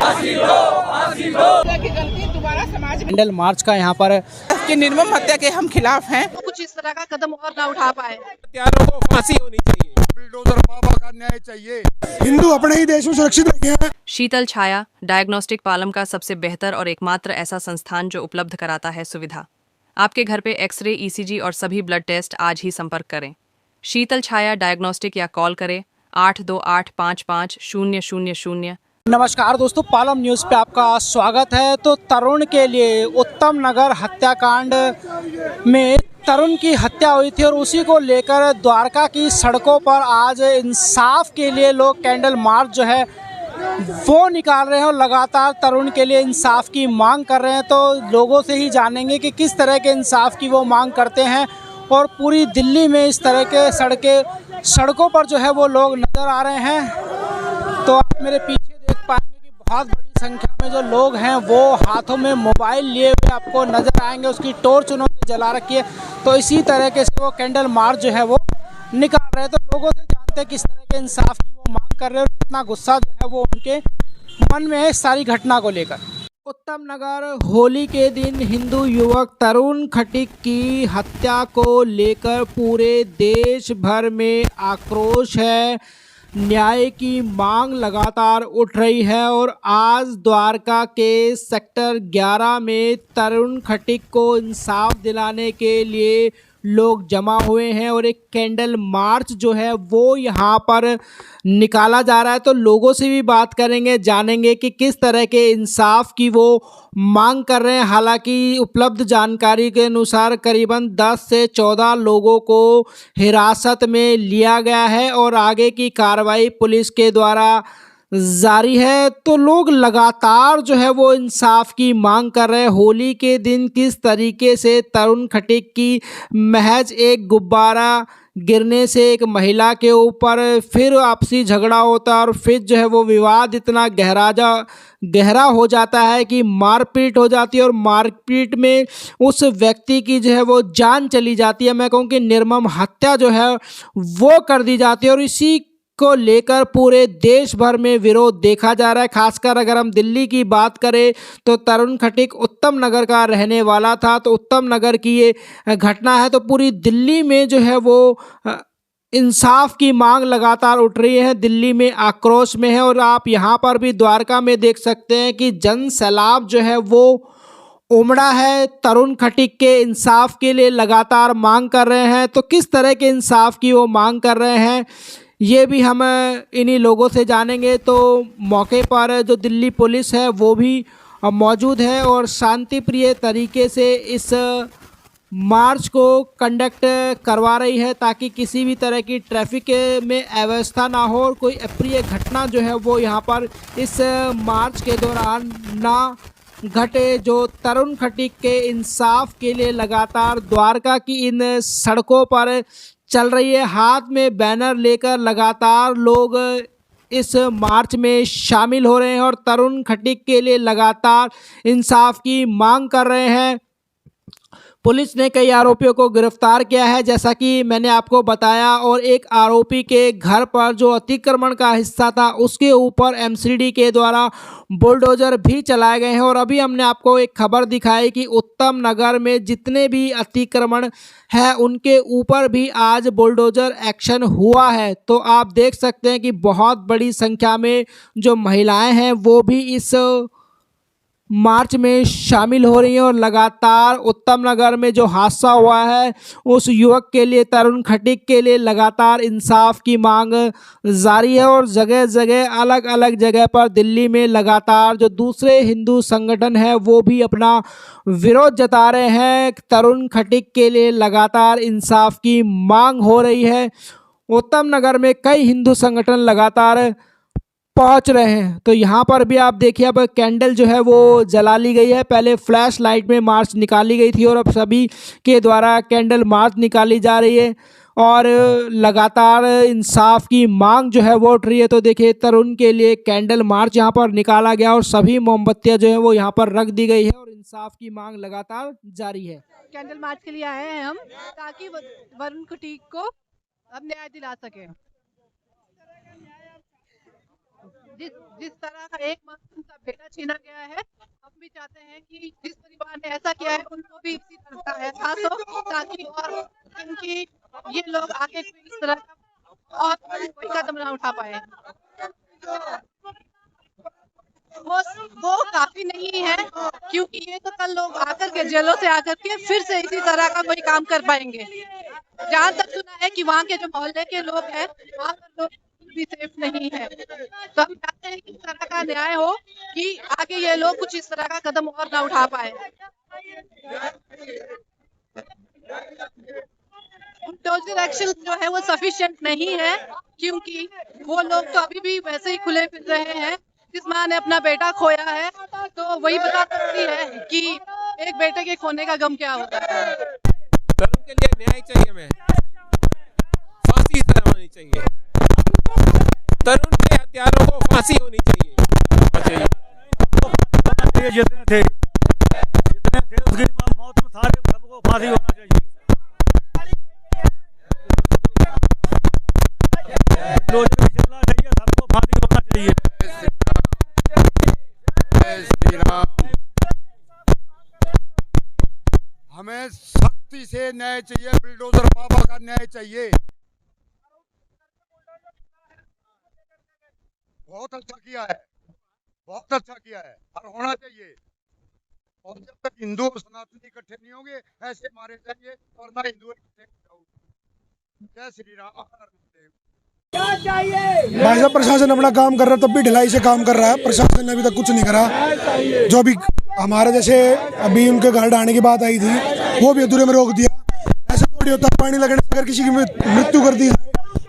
की गलती दोबारा समाज में कैंडल मार्च का यहाँ पर की निर्मम हत्या के हम खिलाफ हैं। कुछ इस तरह का कदम और ना उठा पाए। हत्यारों को फांसी होनी चाहिए। बुलडोजर बाबा का न्याय चाहिए। हिंदू अपने ही देश में सुरक्षित रखे। शीतल छाया डायग्नोस्टिक पालम का सबसे बेहतर और एकमात्र ऐसा संस्थान जो उपलब्ध कराता है सुविधा। आपके घर पे एक्सरे, ईसीजी और सभी ब्लड टेस्ट आज ही संपर्क करें। शीतल छाया डायग्नोस्टिक या कॉल करें 82855000। नमस्कार दोस्तों, पालम न्यूज़ पे आपका स्वागत है। तो तरुण के लिए उत्तम नगर हत्याकांड में तरुण की हत्या हुई थी और उसी को लेकर द्वारका की सड़कों पर आज इंसाफ के लिए लोग कैंडल मार्च जो है वो निकाल रहे हैं और लगातार तरुण के लिए इंसाफ की मांग कर रहे हैं। तो लोगों से ही जानेंगे कि किस तरह के इंसाफ की वो मांग करते हैं और पूरी दिल्ली में इस तरह के सड़कों पर जो है वो लोग नज़र आ रहे हैं। तो आप मेरे पीछे देख पाएंगे कि बहुत बड़ी संख्या में जो लोग हैं वो हाथों में मोबाइल लिए हुए आपको नज़र आएंगे। उसकी टॉर्च उन्होंने जला रखी है। तो इसी तरीके से वो कैंडल मार्च जो है वो निकाल रहे हैं। तो लोगों से जानते हैं किस तरह के इंसाफ की वो मांग कर रहे हैं और कितना गुस्सा जो है वो उनके मन में है इस सारी घटना को लेकर। उत्तम नगर होली के दिन हिंदू युवक तरुण खटीक की हत्या को लेकर पूरे देश भर में आक्रोश है। न्याय की मांग लगातार उठ रही है और आज द्वारका के सेक्टर 11 में तरुण खटीक को इंसाफ दिलाने के लिए लोग जमा हुए हैं और एक कैंडल मार्च जो है वो यहाँ पर निकाला जा रहा है। तो लोगों से भी बात करेंगे, जानेंगे कि किस तरह के इंसाफ की वो मांग कर रहे हैं। हालांकि उपलब्ध जानकारी के अनुसार करीबन 10 से 14 लोगों को हिरासत में लिया गया है और आगे की कार्रवाई पुलिस के द्वारा जारी है। तो लोग लगातार जो है वो इंसाफ की मांग कर रहे हैं। होली के दिन किस तरीके से तरुण खटीक की महज एक गुब्बारा गिरने से एक महिला के ऊपर फिर आपसी झगड़ा होता है और फिर जो है वो विवाद इतना गहरा हो जाता है कि मारपीट हो जाती है और मारपीट में उस व्यक्ति की जो है वो जान चली जाती है। मैं कहूँ कि निर्मम हत्या जो है वो कर दी जाती है और इसी को लेकर पूरे देश भर में विरोध देखा जा रहा है। खासकर अगर हम दिल्ली की बात करें तो तरुण खटीक उत्तम नगर का रहने वाला था। तो उत्तम नगर की ये घटना है तो पूरी दिल्ली में जो है वो इंसाफ की मांग लगातार उठ रही है। दिल्ली में आक्रोश में है और आप यहाँ पर भी द्वारका में देख सकते हैं कि जन सैलाब जो है वो उमड़ा है। तरुण खटीक के इंसाफ के लिए लगातार मांग कर रहे हैं। तो किस तरह के इंसाफ की वो मांग कर रहे हैं ये भी हम इन्हीं लोगों से जानेंगे। तो मौके पर जो दिल्ली पुलिस है वो भी मौजूद है और शांतिप्रिय तरीके से इस मार्च को कंडक्ट करवा रही है ताकि किसी भी तरह की ट्रैफिक में अव्यवस्था ना हो और कोई अप्रिय घटना जो है वो यहाँ पर इस मार्च के दौरान ना घटे। जो तरुण खटीक के इंसाफ के लिए लगातार द्वारका की इन सड़कों पर चल रही है। हाथ में बैनर लेकर लगातार लोग इस मार्च में शामिल हो रहे हैं और तरुण खटीक के लिए लगातार इंसाफ की मांग कर रहे हैं। पुलिस ने कई आरोपियों को गिरफ्तार किया है जैसा कि मैंने आपको बताया और एक आरोपी के घर पर जो अतिक्रमण का हिस्सा था उसके ऊपर एमसीडी के द्वारा बुलडोजर भी चलाए गए हैं। और अभी हमने आपको एक खबर दिखाई कि उत्तम नगर में जितने भी अतिक्रमण है उनके ऊपर भी आज बुलडोजर एक्शन हुआ है। तो आप देख सकते हैं कि बहुत बड़ी संख्या में जो महिलाएं हैं वो भी इस मार्च में शामिल हो रही हैं और लगातार उत्तम नगर में जो हादसा हुआ है उस युवक के लिए, तरुण खटीक के लिए लगातार इंसाफ की मांग जारी है। और जगह जगह अलग अलग जगह पर दिल्ली में लगातार जो दूसरे हिंदू संगठन है वो भी अपना विरोध जता रहे हैं। तरुण खटीक के लिए लगातार इंसाफ की मांग हो रही है। उत्तम नगर में कई हिंदू संगठन लगातार पहुंच रहे हैं। तो यहाँ पर भी आप देखिए अब कैंडल जो है वो जला ली गई है। पहले फ्लैश लाइट में मार्च निकाली गई थी और अब सभी के द्वारा कैंडल मार्च निकाली जा रही है और लगातार इंसाफ की मांग जो है वो उठ रही है। तो देखिए तरुण के लिए कैंडल मार्च यहाँ पर निकाला गया और सभी मोमबत्तियाँ जो है वो यहाँ पर रख दी गई है और इंसाफ की मांग लगातार जारी है। कैंडल मार्च के लिए आए हैं हम ताकि तरुण खटीक को अब न्याय दिला सके। जिस तरह का एक मासूम का बेटा छीना गया है, हम भी चाहते हैं कि जिस परिवार ने ऐसा किया है उनको भी इसी तरह का एहसास हो, ताकि और इनकी ये लोग आगे कोई इस तरह का और कोई कदम ना उठा पाए। वो काफी नहीं है, क्योंकि ये तो कल लोग आकर के जेलों से आकर के फिर से इसी तरह का कोई काम कर पाएंगे। जहाँ तक सुना है कि वहाँ के जो मोहल्ले के लोग हैं, वहाँ पर लोग भी सेफ नहीं है। तो हम चाहते हैं कि इस तरह का न्याय हो कि आगे ये लोग कुछ इस तरह का कदम और ना उठा पाए। बुलडोजर एक्शन जो है वो सफिशिएंट नहीं है, क्योंकि वो लोग तो अभी भी वैसे ही खुले फिर रहे हैं। जिस माँ ने अपना बेटा खोया है तो वही बता सकती है कि एक बेटे के खोने का गम क्या होता है। तरुण के लिए न्याय चाहिए, हमें फांसी सजा होनी चाहिए। तरुण के हत्यारों को फांसी होनी चाहिए। जितने थे उसकी मौत में सारे सबको फांसी होना चाहिए। चलना चाहिए, सबको फांसी होना चाहिए। हमें सख्ती से न्याय चाहिए, बुलडोजर बाबा का न्याय चाहिए। बहुत अच्छा किया है, बहुत अच्छा किया है और होना चाहिए। और जब तक हिंदू और सनातनी इकट्ठे नहीं होंगे ऐसे मारे जाएंगे और ना हिंदू इकट्ठे होंगे। जय श्री राम। भाई साहब, प्रशासन अपना काम कर रहा है, तब भी ढिलाई से काम कर रहा है। प्रशासन ने अभी तक कुछ नहीं करा। जो भी हमारे जैसे अभी उनके घर डालने की बात आई थी, वो भी अधूरे में रोक दिया। ऐसा थोड़ी होता है, पानी लगने से अगर किसी की मृत्यु कर दी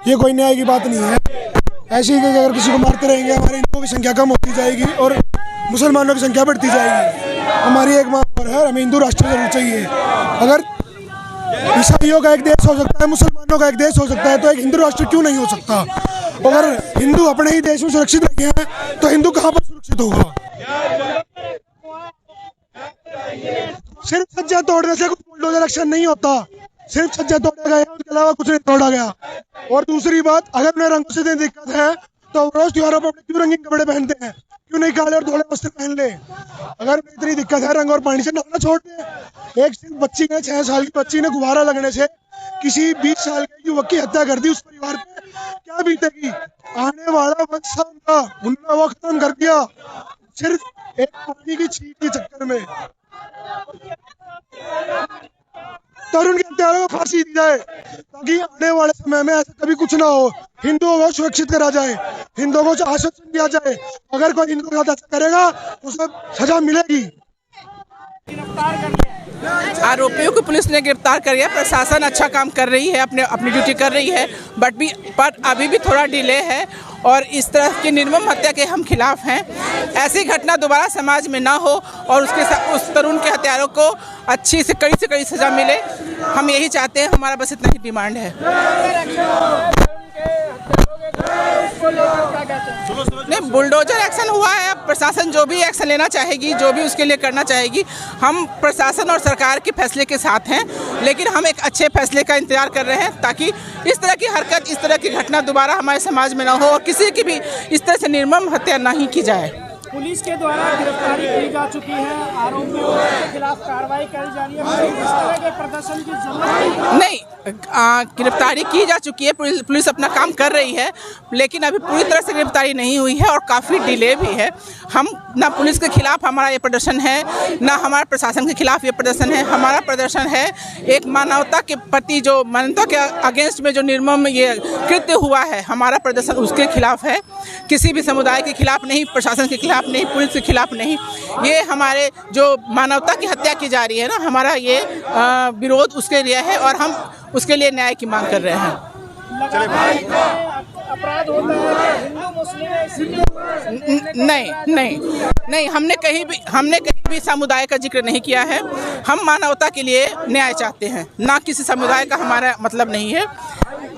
ये कोई न्याय की बात नहीं है। ऐसे ही अगर किसी को मारते रहेंगे हमारे हिंदुओं की संख्या कम होती जाएगी और मुसलमानों की संख्या बढ़ती जाएगी। हमारी एक मांग और है, हमें हिंदू राष्ट्र जरूर चाहिए। अगर ईसाइयों का एक देश हो सकता है, मुसलमानों का एक देश हो सकता है, तो एक हिंदू राष्ट्र क्यों नहीं हो सकता? अगर हिंदू अपने ही देश में सुरक्षित नहीं है तो हिंदू कहाँ पर सुरक्षित होगा? सिर्फ सज्जा तोड़ने से कुछ बुलडोजर एक्शन नहीं होता। सिर्फ सज्जा तोड़ा गया, उसके अलावा कुछ नहीं तोड़ा गया। और दूसरी बात, अगर उन्हें रंगों से दिक्कत है तो रोज त्योहारों पर क्यों रंगीन कपड़े पहनते हैं? क्यों नहीं काले और धोले वस्त्र पहन ले? अगर इतनी दिक्कत है, रंग और पानी से नहाना छोड़ दे। एक सिर्फ बच्ची ने 6 साल की बच्ची ने गुब्बारा लगने से किसी 20 साल के युवक की हत्या कर दी, उस परिवार पे क्या बीतेगी? आने वाला वक्त उनका उन्होंने वो खत्म कर दिया सिर्फ एक पानी की छींक के चक्कर में। तरुण के हत्यारों को फांसी दी जाए ताकि आने वाले समय में ऐसा कभी कुछ ना हो। हिंदुओं को सुरक्षित करा जाए, हिंदुओं को आश्वासन दिया जाए। अगर कोई हिंदू के साथ ऐसा करेगा तो उसे सजा मिलेगी। आरोपियों को पुलिस ने गिरफ्तार कर लिया। प्रशासन अच्छा काम कर रही है, अपनी ड्यूटी कर रही है, पर अभी भी थोड़ा डिले है और इस तरह की निर्मम हत्या के हम खिलाफ हैं। ऐसी घटना दोबारा समाज में ना हो और उस तरुण के हत्यारों को अच्छी से कड़ी सजा मिले, हम यही चाहते हैं। हमारा बस इतना ही डिमांड है। नहीं, बुलडोजर एक्शन हुआ है। अब प्रशासन जो भी एक्शन लेना चाहेगी, जो भी उसके लिए करना चाहेगी, हम प्रशासन और सरकार के फैसले के साथ हैं। लेकिन हम एक अच्छे फैसले का इंतजार कर रहे हैं ताकि इस तरह की हरकत, इस तरह की घटना दोबारा हमारे समाज में ना हो और किसी की भी इस तरह से निर्मम हत्या ना ही की जाए। पुलिस के द्वारा गिरफ्तारी की जा चुकी है, आरोपियों के खिलाफ कार्रवाई करी जा रही है। इस तरह के प्रदर्शन की जरूरत नहीं। गिरफ्तारी की जा चुकी है, पुलिस अपना काम कर रही है, लेकिन अभी पूरी तरह से गिरफ्तारी नहीं हुई है और काफ़ी डिले भी है। हम ना पुलिस के खिलाफ हमारा ये प्रदर्शन है, ना हमारे प्रशासन के खिलाफ ये प्रदर्शन है। हमारा प्रदर्शन है एक मानवता के प्रति, जो मानवता के अगेंस्ट में जो निर्मम ये कृत्य हुआ है, हमारा प्रदर्शन उसके खिलाफ है। किसी भी समुदाय के खिलाफ नहीं, प्रशासन के खिलाफ नहीं, पुलिस के खिलाफ नहीं। ये हमारे जो मानवता की हत्या की जा रही है ना, हमारा ये विरोध उसके लिए है और हम उसके लिए न्याय की मांग कर रहे हैं। अपराध होता है हिंदू मुस्लिम नहीं, हमने कहीं भी समुदाय का जिक्र नहीं किया है। हम मानवता के लिए न्याय चाहते हैं, ना किसी समुदाय का हमारा मतलब नहीं है।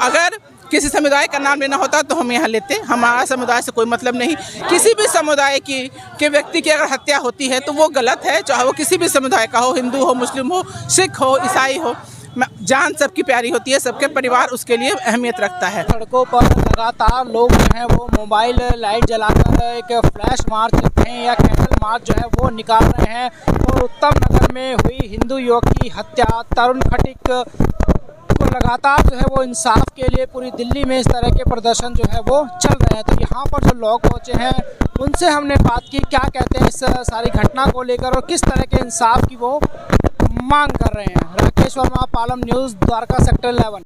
अगर किसी समुदाय का नाम लेना होता तो हम यहाँ लेते। हमारा समुदाय से कोई मतलब नहीं। किसी भी समुदाय के व्यक्ति की अगर हत्या होती है तो वो गलत है, चाहे वो किसी भी समुदाय का हो, हिंदू हो, मुस्लिम हो, सिख हो, ईसाई हो। जान सबकी प्यारी होती है, सबके परिवार उसके लिए अहमियत रखता है। सड़कों पर लगातार लोग जो हैं वो मोबाइल लाइट जलाकर एक फ्लैश मार्च हैं या कैंडल मार्च जो है वो निकाल रहे हैं। और उत्तम नगर में हुई हिंदू युवक की हत्या, तरुण खटीक को लगातार जो है वो इंसाफ के लिए पूरी दिल्ली में इस तरह के प्रदर्शन जो है वो चल रहे हैं। तो यहाँ पर जो लोग पहुँचे हैं उनसे हमने बात की, क्या कहते हैं इस सारी घटना को लेकर और किस तरह के इंसाफ की वो मांग कर रहे हैं। Rakesh Verma, Palam news, Dwarka, sector 11।